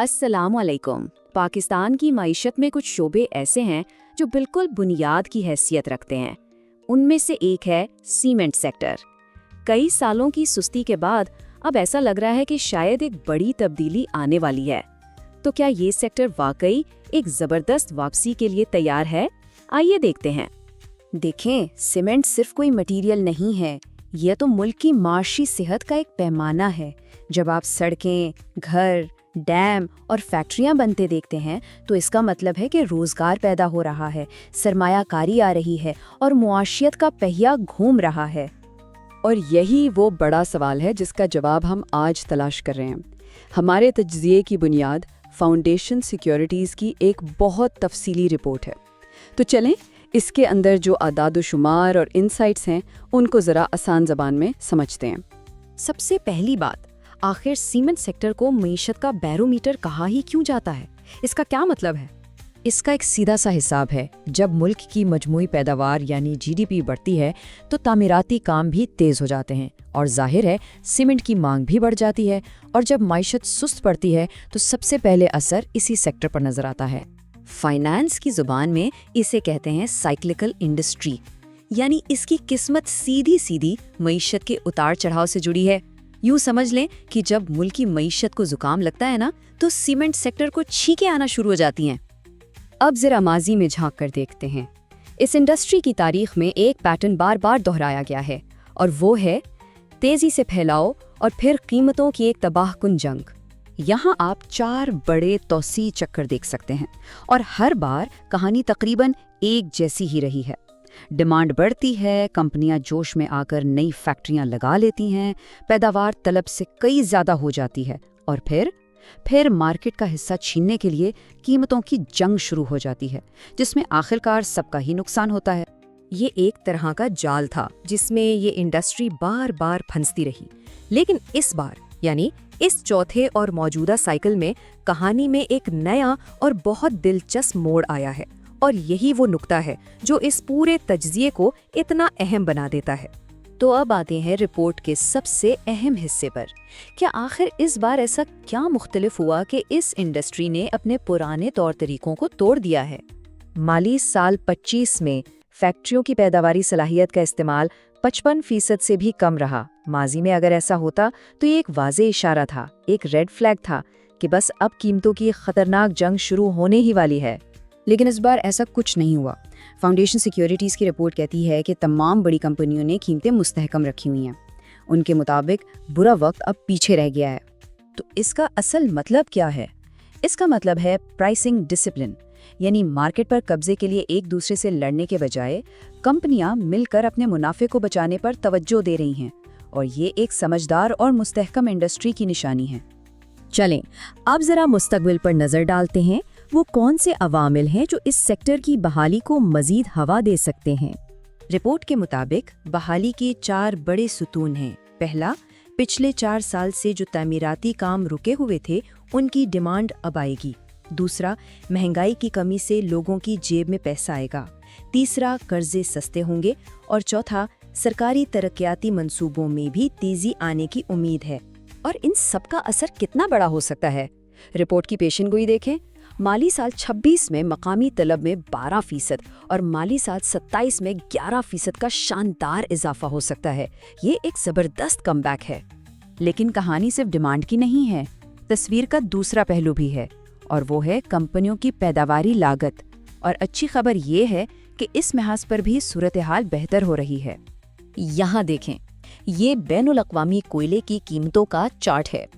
अस्सलाम वालेकुम। पाकिस्तान की मईशत में कुछ शोबे ऐसे हैं जो बिल्कुल बुनियाद की हैसियत रखते हैं। उनमें से एक है सीमेंट सेक्टर। कई सालों की सुस्ती के बाद अब ऐसा लग रहा है कि शायद एक बड़ी तब्दीली आने वाली है। तो क्या ये सेक्टर वाकई एक ज़बरदस्त वापसी के लिए तैयार है? आइए देखते हैं। देखें, सीमेंट सिर्फ कोई मटीरियल नहीं है, यह तो मुल्क की माशी सेहत का एक पैमाना है। जब आप सड़कें, घर, डैम और फैक्ट्रियां बनते देखते हैं तो इसका मतलब है कि रोजगार पैदा हो रहा है, सरमायाकारी आ रही है और मुआशियत का पहिया घूम रहा है। और यही वो बड़ा सवाल है जिसका जवाब हम आज तलाश कर रहे हैं। हमारे तज्ज़िये की बुनियाद फाउंडेशन सिक्योरिटीज़ की एक बहुत तफसीली रिपोर्ट है। तो चलें, इसके अंदर जो आदाद-ओ-शुमार और इनसाइट्स हैं उनको ज़रा आसान ज़बान में समझते हैं। सबसे पहली बात, आखिर सीमेंट सेक्टर को मईशत का बैरोमीटर कहा ही क्यों जाता है? इसका क्या मतलब है? इसका एक सीधा सा हिसाब है। जब मुल्क की मजमूई पैदावार यानी जीडीपी बढ़ती है तो तामीराती काम भी तेज हो जाते हैं और जाहिर है सीमेंट की मांग भी बढ़ जाती है। और जब मईशत सुस्त पड़ती है तो सबसे पहले असर इसी सेक्टर पर नजर आता है। फाइनेंस की जुबान में इसे कहते हैं साइक्लिकल इंडस्ट्री, यानी इसकी किस्मत सीधी सीधी मईशत के उतार चढ़ाव से जुड़ी है। यूं समझ लें कि जब मुल्क की मईशत को जुकाम लगता है ना, तो सीमेंट सेक्टर को छींकें आना शुरू हो जाती हैं। अब जरा माजी में झांक कर देखते हैं। इस इंडस्ट्री की तारीख में एक पैटर्न बार बार दोहराया गया है और वो है तेजी से फैलाओ और फिर कीमतों की एक तबाहकुन जंग। यहाँ आप 4 बड़े तौसी चक्कर देख सकते हैं और हर बार कहानी तकरीबन एक जैसी ही रही है। डिमांड बढ़ती है, कंपनियां जोश में आकर नई फैक्ट्रियां लगा लेती हैं, पैदावार तलब से कई ज़्यादा हो जाती है और फिर मार्केट का हिस्सा छीनने के लिए कीमतों की जंग शुरू हो जाती है, जिसमें आखिरकार सबका ही नुकसान होता है। ये एक तरह का जाल था जिसमें ये इंडस्ट्री बार बार फंसती रही। लेकिन इस बार, यानी इस चौथे और मौजूदा साइकिल में, कहानी में एक नया और बहुत दिलचस्प मोड़ आया है। और यही वो नुक्ता है जो इस पूरे तज्ज़िये को इतना अहम बना देता है। तो अब आते हैं रिपोर्ट के सबसे अहम हिस्से पर। क्या आखिर इस बार ऐसा क्या मुख्तलिफ हुआ कि इस इंडस्ट्री ने अपने पुराने तौर तरीकों को तोड़ दिया है? माली साल 25 में फैक्ट्रियों की पैदावारी सलाहियत का इस्तेमाल 55% से भी कम रहा। माजी में अगर ऐसा होता तो ये एक वाज़े इशारा था, एक रेड फ्लैग था कि बस अब कीमतों की खतरनाक जंग शुरू होने ही वाली है। लेकिन इस बार ऐसा कुछ नहीं हुआ। फाउंडेशन सिक्योरिटीज़ की रिपोर्ट कहती है कि तमाम बड़ी कंपनियों ने कीमतें मुस्तहकम रखी हुई हैं। उनके मुताबिक बुरा वक्त अब पीछे रह गया है। तो इसका असल मतलब क्या है? इसका मतलब है प्राइसिंग डिसिप्लिन, यानी मार्केट पर कब्जे के लिए एक दूसरे से लड़ने के बजाय कंपनियां मिलकर अपने मुनाफे को बचाने पर तवज्जो दे रही हैं। और ये एक समझदार और मुस्तहकम इंडस्ट्री की निशानी है। चलें, अब जरा मुस्तकबिल पर नजर डालते हैं। वो कौन से अवामिल हैं जो इस सेक्टर की बहाली को मजीद हवा दे सकते हैं? रिपोर्ट के मुताबिक बहाली के 4 बड़े सुतून हैं। पहला, पिछले 4 साल से जो तामीराती काम रुके हुए थे उनकी डिमांड अब आएगी। दूसरा, महंगाई की कमी से लोगों की जेब में पैसा आएगा। तीसरा, कर्जे सस्ते होंगे। और चौथा, सरकारी तरक्याती मंसूबों में भी तेजी आने की उम्मीद है। और इन सब का असर कितना बड़ा हो सकता है? रिपोर्ट की पेशिनगोई देखें। माली साल 26 में मकामी तलब में 12% और माली साल 27 में 11% का शानदार इजाफा हो सकता है। ये एक ज़बरदस्त कमबैक है। लेकिन कहानी सिर्फ डिमांड की नहीं है, तस्वीर का दूसरा पहलू भी है और वो है कंपनियों की पैदावारी लागत। और अच्छी खबर ये है कि इस लिहाज पर भी सूरत हाल बेहतर हो रही है। यहाँ देखें, ये बैनुल अक़वामी कोयले की कीमतों का चार्ट है।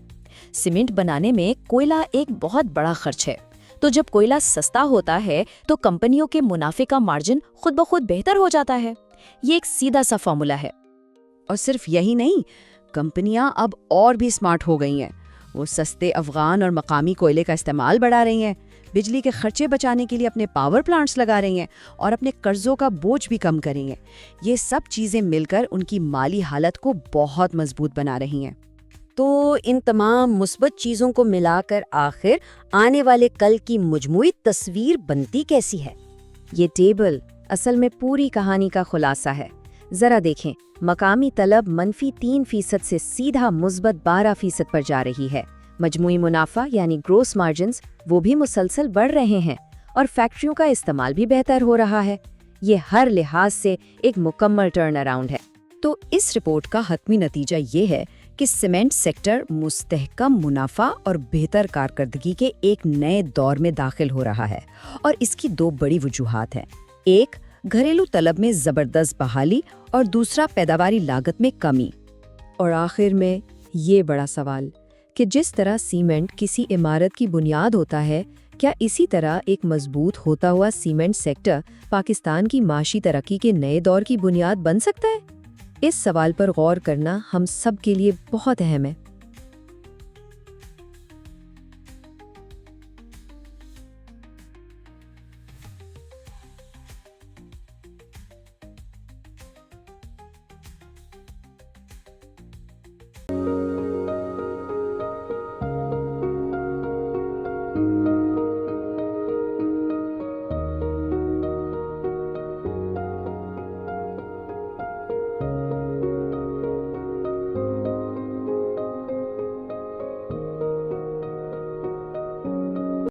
सीमेंट बनाने में कोयला एक बहुत बड़ा खर्च है, तो जब कोयला सस्ता होता है तो कंपनियों के मुनाफे का मार्जिन खुद ब खुद बेहतर हो जाता है। ये एक सीधा सा फॉर्मूला है। और सिर्फ यही नहीं, कंपनियां अब और भी स्मार्ट हो गई हैं। वो सस्ते अफगान और मकामी कोयले का इस्तेमाल बढ़ा रही हैं, बिजली के खर्चे बचाने के लिए अपने पावर प्लांट्स लगा रही हैं और अपने कर्जों का बोझ भी कम करेंगे। ये सब चीज़ें मिलकर उनकी माली हालत को बहुत मजबूत बना रही हैं। तो इन तमाम मुस्बत चीज़ों को मिलाकर आखिर आने वाले कल की मजमूई तस्वीर बनती कैसी है? ये टेबल असल में पूरी कहानी का खुलासा है। जरा देखें, मकामी तलब -3% से सीधा मुस्बत 12% पर जा रही है। مجموعی منافع یعنی گروس مارجنز وہ بھی مسلسل بڑھ رہے ہیں اور فیکٹریوں کا استعمال بھی بہتر ہو رہا ہے۔ یہ ہر لحاظ سے ایک مکمل ٹرن اراؤنڈ ہے۔ تو اس رپورٹ کا حتمی نتیجہ یہ ہے کہ سیمنٹ سیکٹر مستحکم منافع اور بہتر کارکردگی کے ایک نئے دور میں داخل ہو رہا ہے، اور اس کی دو بڑی وجوہات ہیں۔ ایک، گھریلو طلب میں زبردست بحالی، اور دوسرا، پیداواری لاگت میں کمی۔ اور آخر میں یہ بڑا سوال کہ جس طرح سیمنٹ کسی عمارت کی بنیاد ہوتا ہے، کیا اسی طرح ایک مضبوط ہوتا ہوا سیمنٹ سیکٹر پاکستان کی معاشی ترقی کے نئے دور کی بنیاد بن سکتا ہے؟ اس سوال پر غور کرنا ہم سب کے لیے بہت اہم ہے۔